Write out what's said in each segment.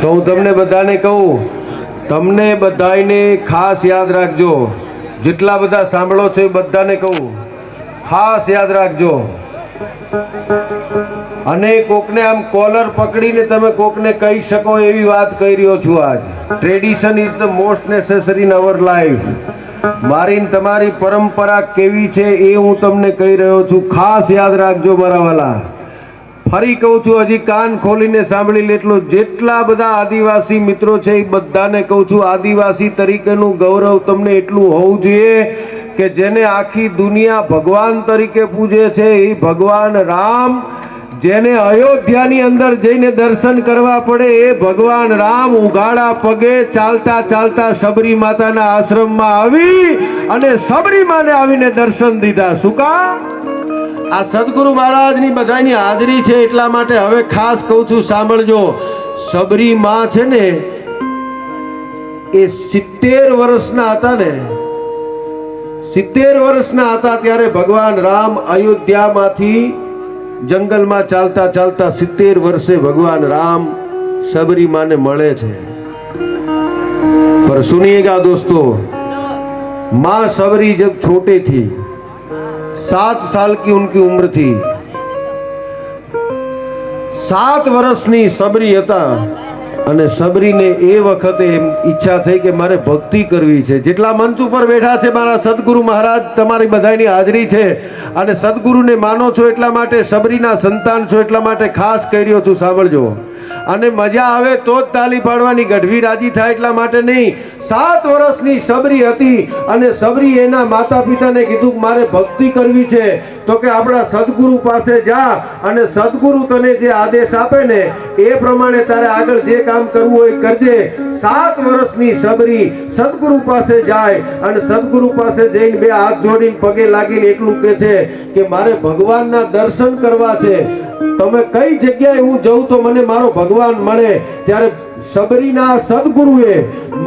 તો હું તમને બધાને કહું, તમને બધાને ખાસ યાદ રાખજો, જેટલા બધા સાંભળો છો એ બધાને કહું ખાસ યાદ રાખજો. અને કોકને આમ કોલર પકડીને તમે કોકને કહી શકો એવી વાત કહી રહ્યો છું. આજ tradition is the most necessary in our life. મારી તમારી પરંપરા કેવી છે એ હું તમને કહી રહ્યો છું. ખાસ યાદ રાખજો મારા વાલા. ફરી કહું છું, હજી કાન ખોલીને સાંભળી લેટલો. જેટલા બધા આદિવાસી મિત્રો છે એ બધાને કહું છું, આદિવાસી તરીકેનું ગૌરવ તમને એટલું હોવું જોઈએ કે જેને આખી દુનિયા ભગવાન તરીકે પૂજે છે એ ભગવાન રામ, જેને અયોધ્યાની અંદર જઈને દર્શન કરવા પડે એ ભગવાન રામ ઉઘાડા પગે ચાલતા ચાલતા સબરી માતાના આશ્રમમાં આવી અને સબરી માને આવીને દર્શન દીધા. શું કામ? આ સદગુરુ મહારાજની બધાની હાજરી છે એટલા માટે. હવે ખાસ કહું છું, સાંભળજો. સબરી માં છે ને એ 70 વર્ષના હતા ને, 70 વર્ષના હતા ત્યારે ભગવાન રામ અયોધ્યામાંથી જંગલમાં ચાલતા ચાલતા 70 વર્ષે ભગવાન રામ सबरी माँ ने મળે છે. पर सुनिएगा दोस्तों, माँ सबरी जब छोटे थी, 7 साल की उनकी उम्र थी, 7 વર્ષની सबरी હતા અને सबरीને એ વખતે ઈચ્છા થઈ કે મારે ભક્તિ કરવી છે. જેટલા મંચ ઉપર બેઠા છે મારા સદગુરુ મહારાજ, તમારી બધાની હાજરી છે અને સદગુરુને માનો છો એટલા માટે, सबरीના સંતાન છો એટલા માટે ખાસ કહી રહ્યો છું, સાંભળજો. અને મજા આવે તો જ તાલી પાડવાની, ગઢવી રાજી થાય એટલા માટે નહીં. 7 વર્ષની सबरी હતી અને सबरी એના માતા પિતાને કીધું કે મારે ભક્તિ કરવી છે. તો કે આપણા સદગુરુ પાસે જા અને સદગુરુ તને જે આદેશ આપે ને એ પ્રમાણે તારે આગળ જે કામ કરવું હોય કરજે. 7 વર્ષની सबरी સદગુરુ પાસે જાય અને સદગુરુ પાસે જઈને 2 હાથ જોડીને પગે લાગીને એટલું કહે છે કે મારે ભગવાનના દર્શન કરવા છે. તમે કઈ જગ્યાએ હું જઉં તો મને મારો ભગવાન મળે. ત્યારે सबरीના સદગુરુએ,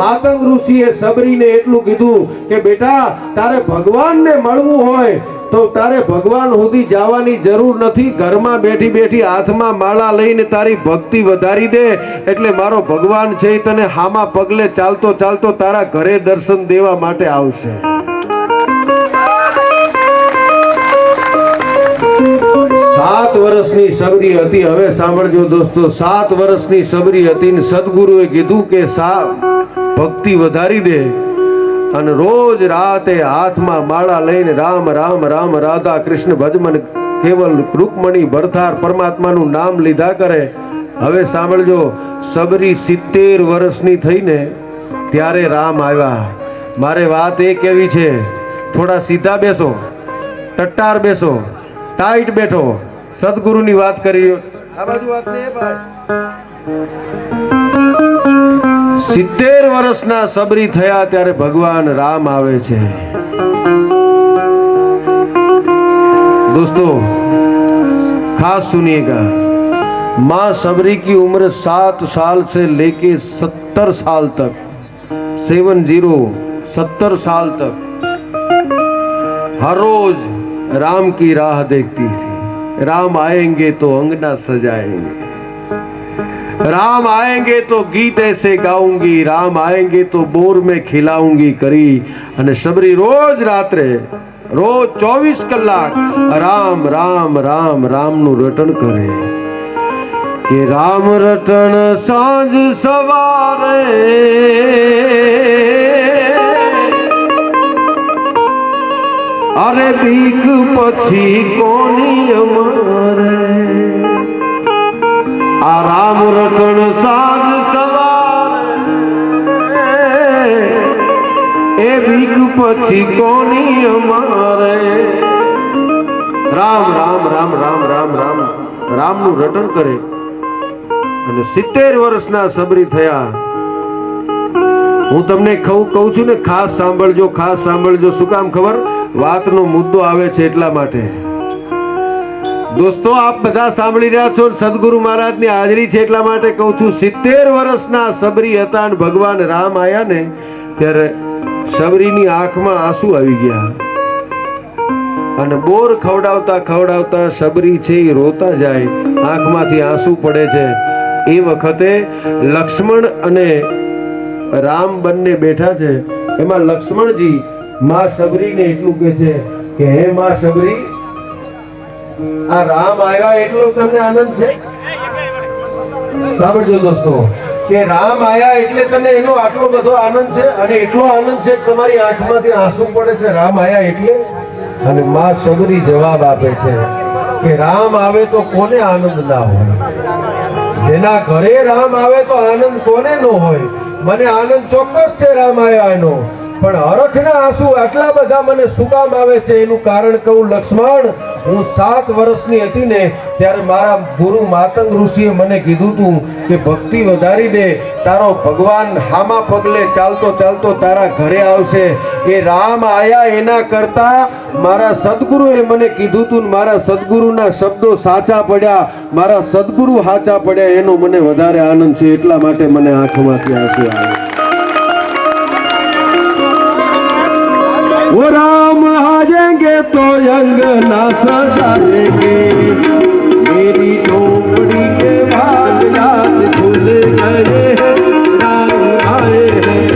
માતંગ ઋષિએ सबरीને એટલું કીધું કે બેટા, તારે ભગવાનને મળવું હોય તો તારે ભગવાન સુધી જવાની જરૂર નથી. ઘરમાં બેઠી બેઠી હાથમાં માળા લઈને તારી ભક્તિ વધારી દે એટલે મારો ભગવાન છે એ તને હામા પગલે ચાલતો ચાલતો તારા ઘરે દર્શન દેવા માટે આવશે. 7 વર્ષની सबरी હતી. હવે સાંભળજો દોસ્તો, 7 વર્ષની सबरी હતી ને સદગુરુએ કીધું કે ભક્તિ વધારી દે અને રોજ રાતે હાથમાં માળા લઈને રામ રામ રામ રાધા કૃષ્ણ ભજમન કેવલ રૂકમણી ભરથાર પરમાત્માનું નામ લીધા કરે. હવે સાંભળજો, सबरी 70 વર્ષની થઈને ત્યારે રામ આવ્યા. મારે વાત એ કેવી છે, થોડા સીધા બેસો, ટટ્ટાર બેસો, ટાઈટ બેઠો. સદગુરુની વાત કરી આ બાજુ વાત ને ભાઈ. 70 વર્ષના सबरी થયા ત્યારે ભગવાન રામ આવે છે. दोस्तों खास सुनिएगा, माँ सबरी की उम्र 7 साल से लेके 70 साल तक, 70 साल तक हर रोज राम की राह देखती थी. राम आएंगे तो अंगना सजाएंगे, राम आएंगे तो गीत ऐसे गाऊंगी, राम आएंगे तो बोर में खिलाऊंगी કરી. અને सबरी રોજ રાત્રે, રોજ 24 કલાક રામ રામ રામ રામ નું રટણ કરે. કે રામ રટણ સાંજ સવારે, અરે બીક પછી કોની અમારે. આ રામ રટણ સાંજ સવારે, એ બીક પછી કોની અમારે. રામ રામ રામ રામ રામ રામ રામ નું રટણ કરે અને 70 વર્ષના सबरी થયા. હું તમને કહું છું ને, ખાસ સાંભળજો, ખાસ સાંભળજો. શું કામ ખબર? વાતનો મુદ્દો આવે છે એટલા માટે. દોસ્તો આપ બધા સાંભળી રહ્યા છો, સદગુરુ મહારાજની હાજરી છે એટલા માટે કહું છું. 70 વર્ષના सबरी હતા અને ભગવાન રામ આયા ને ત્યારે सबरीની આંખમાં આંસુ આવી ગયા અને બોર ખવડાવતા ખવડાવતા सबरी છે એ રોતા જાય, આંખમાંથી આંસુ પડે છે. એ વખતે લક્ષ્મણ અને રામ બંને બેઠા છે. એમાં લક્ષ્મણજી માં શબરીને એટલું કહે છે કે હે માં શબરી, આ રામ આવ્યા એટલો તમને આનંદ છે? સાંભળજો દોસ્તો, કે રામ આયા એટલે તને એનો આટલો બધો આનંદ છે, અને એટલો આનંદ છે કે તમારી આંખમાંથી આંસુ પડે છે રામ આયા એટલે. અને માં શબરી જવાબ આપે છે કે રામ આવે તો કોને આનંદ ના હોય? જેના ઘરે રામ આવે તો આનંદ કોને ન હોય? મને આનંદ ચોક્કસ છે રામ આયા એનો, પણ હરખના આંસુ આટલા બધા મને શું કામ આવે છે એનું કારણ કહું લક્ષ્મણ. હું 7 વર્ષની હતી ને ત્યારે મારા ગુરુ માતંગ ઋષિએ મને કીધું તું કે ભક્તિ વધારી દે, તારો ભગવાન હામા પગલે ચાલતો ચાલતો તારા ઘરે આવશે. એ રામ આયા એના કરતા મારા સદગુરુએ મને કીધું તું, મારા સદગુરુના શબ્દો સાચા પડ્યા, મારા સદગુરુ સાચા પડ્યા એનો મને વધારે આનંદ છે. એટલા માટે મને આંખોમાંથી આંસુ આવે. वो राम आ जाएंगे तो अंगना सजाएंगे, मेरी झोपड़ी के भाग रात खुल गए हैं, राम आए हैं.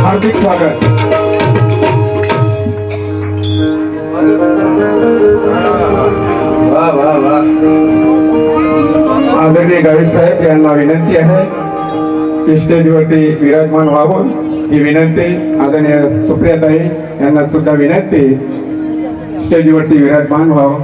हार्दिक स्वागत. वाह वाह वाह. आदरणीय गावी साहेब यांना विनंती आहे की स्टेजवरती विराजमान व्हावं. ही विनंती आदरणीय सुप्रियाताई यांना सुद्धा विनंती स्टेजवरती विराजमान व्हावं.